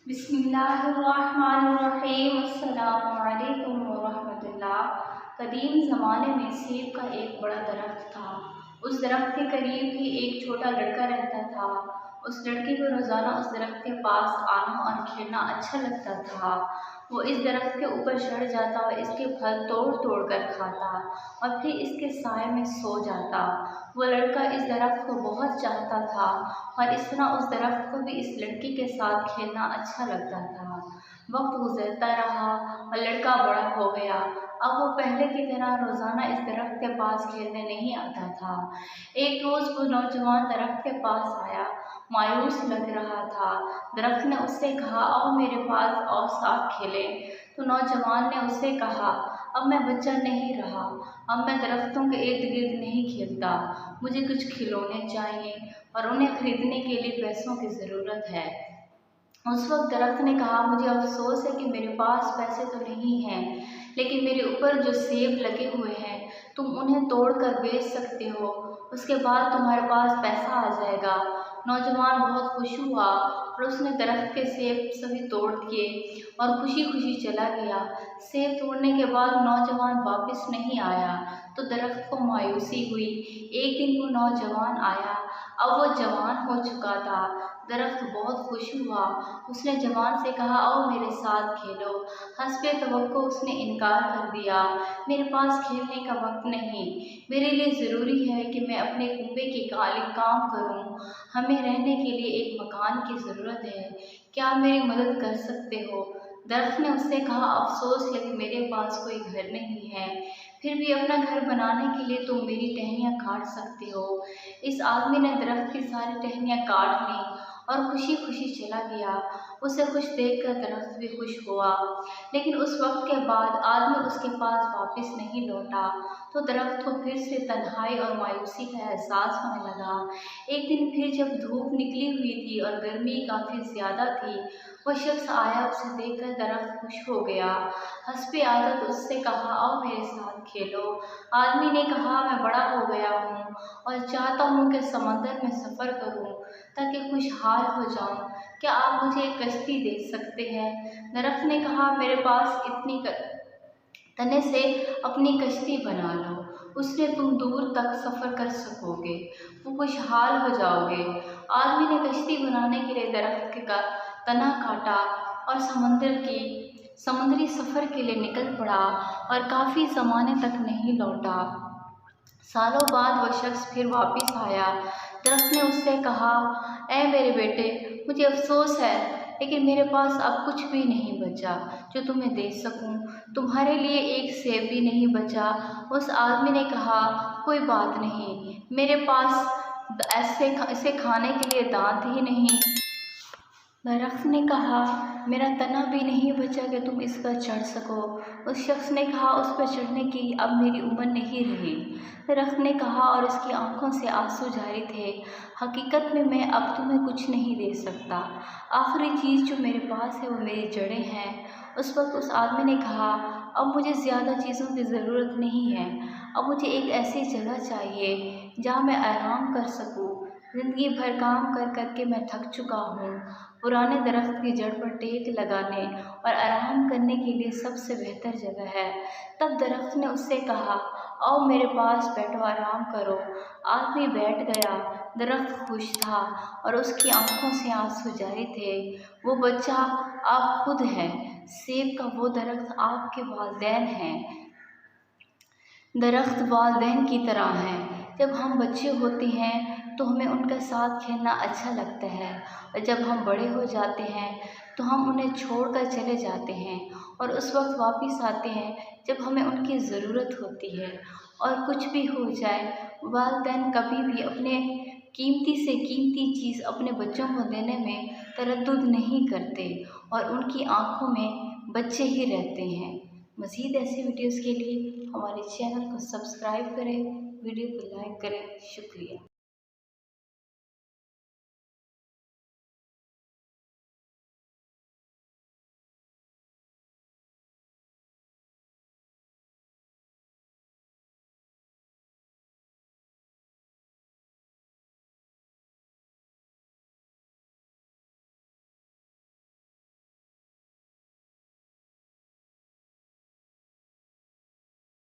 बिस्मिल्लाहिर्रहमानिर्रहीम। अस्सलामुअलैकुम वरहमतुल्लाह। कदीम ज़माने में सेब का एक बड़ा दरख्त था। उस दरख्त के करीब ही एक छोटा लड़का रहता था। उस लड़के को रोज़ाना उस दरख्त के पास आना और खेलना अच्छा लगता था। वो इस दरख्त के ऊपर चढ़ जाता और इसके फल तोड़ तोड़ कर खाता और फिर इसके साए में सो जाता। वो लड़का इस दरख्त को बहुत चाहता था और इस तरह उस दरख्त को भी इस लड़की के साथ खेलना अच्छा लगता था। वक्त गुजरता रहा और लड़का बड़ा हो गया। अब वो पहले की तरह रोज़ाना इस दरख्त के पास खेलने नहीं आता था। एक रोज़ वो नौजवान दरख्त के पास आया, मायूस लग रहा था। दरख्त ने उससे कहा, आओ मेरे पास और साथ खेलें। तो नौजवान ने उससे कहा, अब मैं बच्चा नहीं रहा, अब मैं दरख्तों के इर्द गिर्द नहीं खेलता। मुझे कुछ खिलौने चाहिए और उन्हें खरीदने के लिए पैसों की ज़रूरत है। उस वक्त दरख्त ने कहा, मुझे अफसोस है कि मेरे पास पैसे तो नहीं हैं, लेकिन मेरे ऊपर जो सेब लगे हुए हैं तुम उन्हें तोड़ कर बेच सकते हो, उसके बाद तुम्हारे पास पैसा आ जाएगा। नौजवान बहुत खुश हुआ और उसने दरख्त के सेब सभी तोड़ दिए और खुशी खुशी चला गया। सेब तोड़ने के बाद नौजवान वापस नहीं आया तो दरख्त को मायूसी हुई। एक दिन वो नौजवान आया, अब वो जवान हो चुका था। दरख्त बहुत खुश हुआ, उसने जवान से कहा, आओ मेरे साथ खेलो। हस्बे तवक्को उसने इनकार कर दिया, मेरे पास खेलने का वक्त नहीं, मेरे लिए ज़रूरी है कि मैं अपने कुंबे की काम करूं। हमें रहने के लिए एक मकान की ज़रूरत है, क्या मेरी मदद कर सकते हो? दरख्त ने उससे कहा, अफसोस है कि मेरे पास कोई घर नहीं है, फिर भी अपना घर बनाने के लिए तुम मेरी टहनियाँ काट सकते हो। इस आदमी ने दरख्त की सारी टहनियाँ काट ली और खुशी खुशी चला गया। उसे खुश देखकर दरख्त भी खुश हुआ। लेकिन उस वक्त के बाद आदमी उसके पास वापस नहीं लौटा तो दरख्त को फिर से तन्हाई और मायूसी का एहसास होने लगा। एक दिन फिर जब धूप निकली हुई थी और गर्मी काफ़ी ज़्यादा थी, वो शख्स आया, उसे देखकर दरख्त खुश हो गया। हस्बे आदत उससे कहा, आओ मेरे साथ खेलो। आदमी ने कहा, मैं बड़ा हो गया हूँ और चाहता हूँ कि समंदर में सफ़र करूँ ताकि खुशहाल हो जाऊँ, क्या आप मुझे एक कश्ती दे सकते हैं? दरख्त ने कहा, मेरे पास इतनी तने से अपनी कश्ती बना लो, उससे तुम दूर तक सफ़र कर सकोगे, वो खुशहाल हो जाओगे। आदमी ने कश्ती बनाने के लिए दरख्त का तना काटा और समुद्री सफ़र के लिए निकल पड़ा और काफ़ी ज़माने तक नहीं लौटा। सालों बाद वह शख्स फिर वापस आया। दरख्त ने उससे कहा, ऐ मेरे बेटे, मुझे अफसोस है लेकिन मेरे पास अब कुछ भी नहीं बचा जो तुम्हें दे सकूं, तुम्हारे लिए एक सेब भी नहीं बचा। उस आदमी ने कहा, कोई बात नहीं, मेरे पास इसे खाने के लिए दांत ही नहीं। दरख्त ने कहा, मेरा तना भी नहीं बचा कि तुम इस पर चढ़ सको। उस शख्स ने कहा, उस पर चढ़ने की अब मेरी उम्र नहीं रही। दरख्त ने कहा और उसकी आंखों से आंसू जारी थे, हकीकत में मैं अब तुम्हें कुछ नहीं दे सकता, आखिरी चीज़ जो मेरे पास है वो मेरी जड़ें हैं। उस वक्त उस आदमी ने कहा, अब मुझे ज़्यादा चीज़ों की ज़रूरत नहीं है, अब मुझे एक ऐसी जगह चाहिए जहाँ मैं आराम कर सकूँ। ज़िंदगी भर काम कर कर के मैं थक चुका हूँ। पुराने दरख्त की जड़ पर टेक लगाने और आराम करने के लिए सबसे बेहतर जगह है। तब दरख्त ने उससे कहा, आओ मेरे पास बैठो, आराम करो। आदमी बैठ गया। दरख्त खुश था और उसकी आंखों से आंसू जारी थे। वो बच्चा आप खुद हैं, सेब का वो दरख्त आपके वालिदैन हैं। दरख्त वालिदैन की तरह हैं। जब हम बच्चे होते हैं तो हमें उनके साथ खेलना अच्छा लगता है और जब हम बड़े हो जाते हैं तो हम उन्हें छोड़कर चले जाते हैं और उस वक्त वापस आते हैं जब हमें उनकी ज़रूरत होती है। और कुछ भी हो जाए, वालिदैन कभी भी अपने कीमती से कीमती चीज़ अपने बच्चों को देने में तरद्दुद नहीं करते और उनकी आँखों में बच्चे ही रहते हैं। मज़ीद ऐसी वीडियोज़ के लिए हमारे चैनल को सब्सक्राइब करें, वीडियो को लाइक करें। शुक्रिया।